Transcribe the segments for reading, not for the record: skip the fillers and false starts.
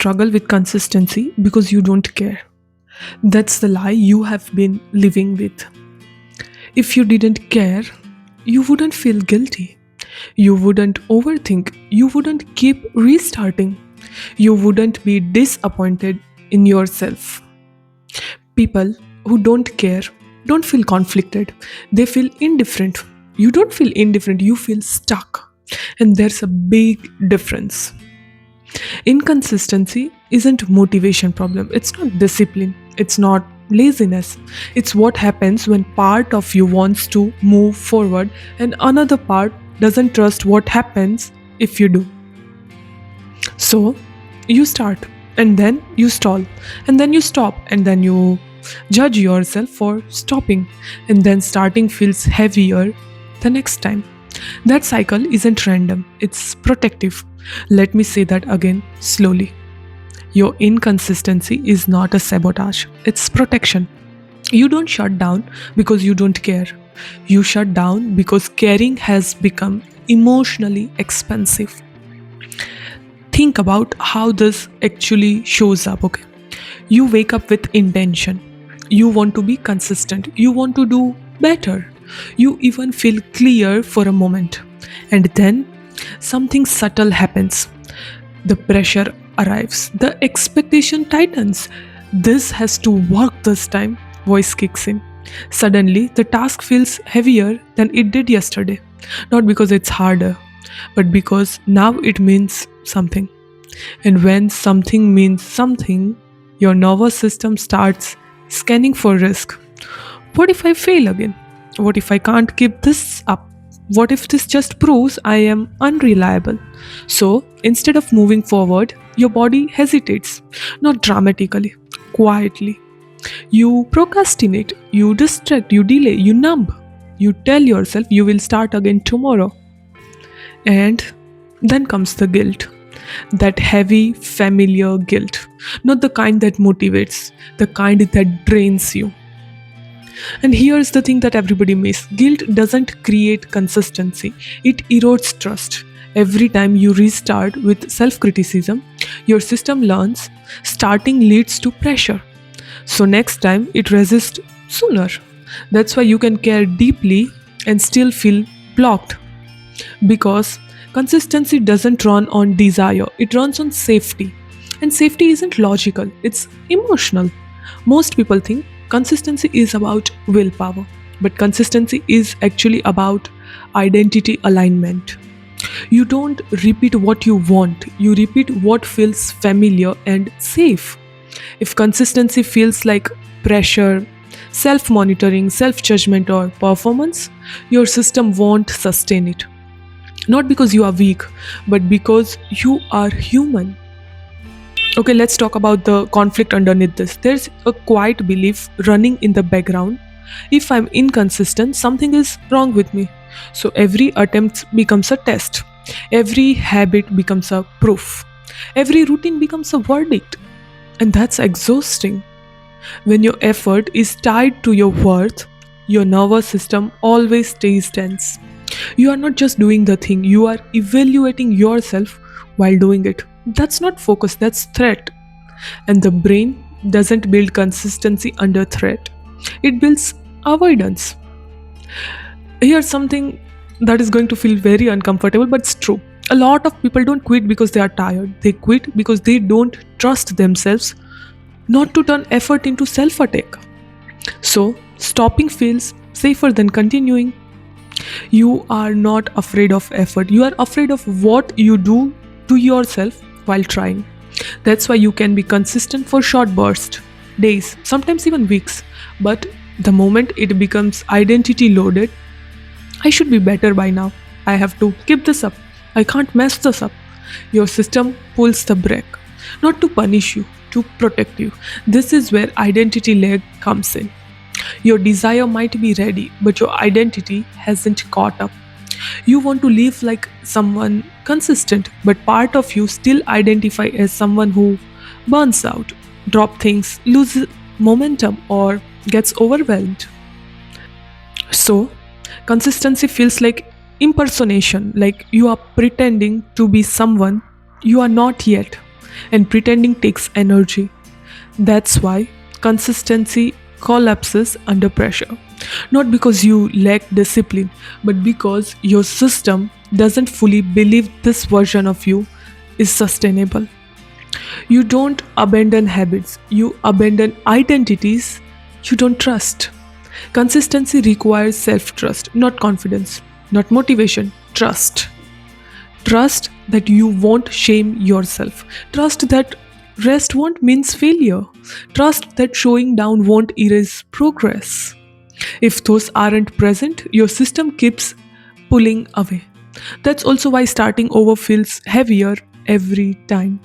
struggle with consistency because you don't care. That's the lie you have been living with. If you didn't care, you wouldn't feel guilty. You wouldn't overthink. You wouldn't keep restarting. You wouldn't be disappointed in yourself. People who don't care don't feel conflicted, they feel indifferent. You don't feel indifferent, you feel stuck. And there's a big difference. Inconsistency isn't motivation problem. It's not discipline. It's not laziness. It's what happens when part of you wants to move forward and another part doesn't trust what happens if you do. So you start and then you stall and then you stop and then you judge yourself for stopping and then starting feels heavier the next time. That cycle isn't random, it's protective. Let me say that again slowly. Your inconsistency is not a sabotage, it's protection. You don't shut down because you don't care. You shut down because caring has become emotionally expensive. Think about how this actually shows up, okay? You wake up with intention. You want to be consistent. You want to do better. You even feel clear for a moment. And then something subtle happens. The pressure arrives. The expectation tightens. This has to work this time. Voice kicks in. Suddenly, the task feels heavier than it did yesterday. Not because it's harder, but because now it means something. And when something means something, your nervous system starts scanning for risk. What if I fail again? What if I can't keep this up? What if this just proves I am unreliable? So instead of moving forward, your body hesitates, not dramatically, quietly. You procrastinate, you distract, you delay, you numb. You tell yourself you will start again tomorrow. And then comes the guilt. That heavy, familiar guilt. Not the kind that motivates, the kind that drains you. And here's the thing that everybody misses: guilt doesn't create consistency, it erodes trust. Every time you restart with self criticism, your system learns starting leads to pressure. So next time it resists sooner. That's why you can care deeply and still feel blocked. Because consistency doesn't run on desire, it runs on safety. And safety isn't logical, it's emotional. Most people think consistency is about willpower, but consistency is actually about identity alignment. You don't repeat what you want, you repeat what feels familiar and safe. If consistency feels like pressure, self monitoring, self judgment, or performance, your system won't sustain it. Not because you are weak, but because you are human. Okay, let's talk about the conflict underneath this. There's a quiet belief running in the background. If I'm inconsistent, something is wrong with me. So every attempt becomes a test. Every habit becomes a proof. Every routine becomes a verdict. And that's exhausting. When your effort is tied to your worth, your nervous system always stays tense. You are not just doing the thing, you are evaluating yourself while doing it. That's not focus, that's threat. And the brain doesn't build consistency under threat, it builds avoidance. Here's something that is going to feel very uncomfortable, but it's true. A lot of people don't quit because they are tired, they quit because they don't trust themselves not to turn effort into self attack. So, stopping feels safer than continuing. You are not afraid of effort, you are afraid of what you do to yourself while trying. That's why you can be consistent for short bursts, days, sometimes even weeks. But the moment it becomes identity loaded, I should be better by now. I have to keep this up. I can't mess this up. Your system pulls the brake, not to punish you, to protect you. This is where identity lag comes in. Your desire might be ready, but your identity hasn't caught up. You want to live like someone consistent, but part of you still identify as someone who burns out, drop things, loses momentum, or gets overwhelmed. So, consistency feels like impersonation, like you are pretending to be someone you are not yet. and pretending takes energy. That's why consistency collapses under pressure. Not because you lack discipline, but because your system doesn't fully believe this version of you is sustainable. You don't abandon habits, you abandon identities you don't trust. Consistency requires self trust, not confidence, not motivation, trust. Trust that you won't shame yourself. Trust that rest won't means failure. Trust that showing down won't erase progress. If those aren't present, your system keeps pulling away. That's also why starting over feels heavier every time.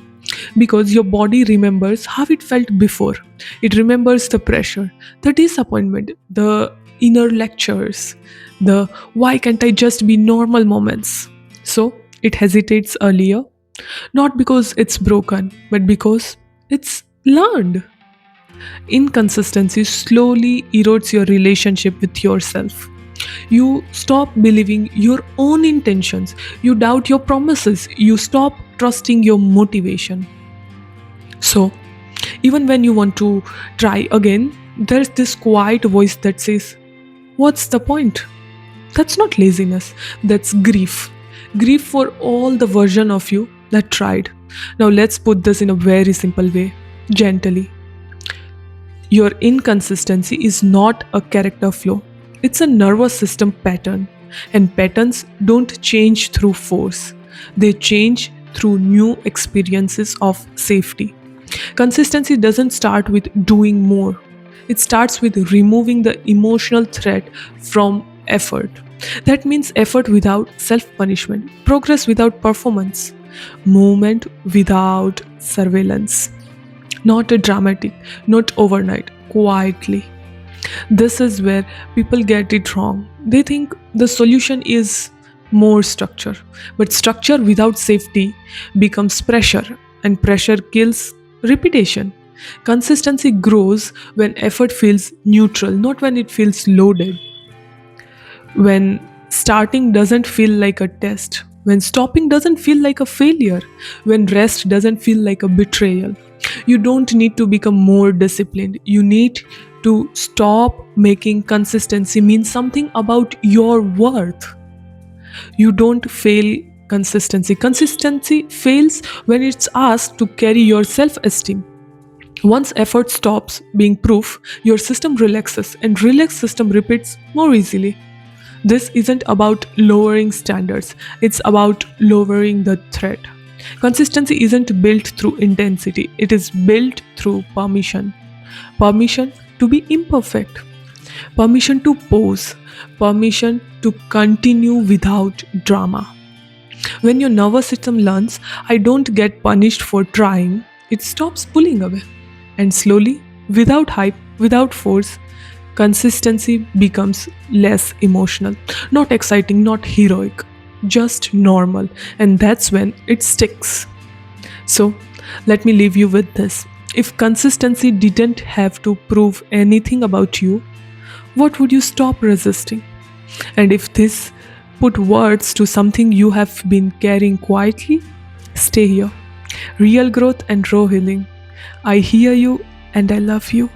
Because your body remembers how it felt before. It remembers the pressure, the disappointment, the inner lectures, the why can't I just be normal moments. So it hesitates earlier, not because it's broken, but because it's learned. Inconsistency slowly erodes your relationship with yourself. You stop believing your own intentions, you doubt your promises, you stop trusting your motivation. So, even when you want to try again, there's this quiet voice that says, what's the point? That's not laziness, that's grief. Grief for all the version of you that tried. Now, let's put this in a very simple way, gently. Your inconsistency is not a character flaw, it's a nervous system pattern. And patterns don't change through force, they change through new experiences of safety. Consistency doesn't start with doing more, it starts with removing the emotional threat from effort. That means effort without self punishment, progress without performance, movement without surveillance. Not a dramatic, not overnight, quietly. This is where people get it wrong. They think the solution is more structure, but structure without safety becomes pressure, and pressure kills repetition. Consistency grows when effort feels neutral, not when it feels loaded. When starting doesn't feel like a test, when stopping doesn't feel like a failure, when rest doesn't feel like a betrayal. You don't need to become more disciplined. You need to stop making consistency mean something about your worth. You don't fail consistency. Consistency fails when it's asked to carry your self esteem. Once effort stops being proof, your system relaxes, and relaxed system repeats more easily. This isn't about lowering standards, it's about lowering the threat. Consistency isn't built through intensity, it is built through permission. Permission to be imperfect, permission to pause, permission to continue without drama. When your nervous system learns, I don't get punished for trying, it stops pulling away. And slowly, without hype, without force, consistency becomes less emotional, not exciting, not heroic, just normal. And that's when it sticks. So, let me leave you with this. If consistency didn't have to prove anything about you, what would you stop resisting? And if this put words to something you have been carrying quietly, stay here. Real growth and raw healing. I hear you and I love you.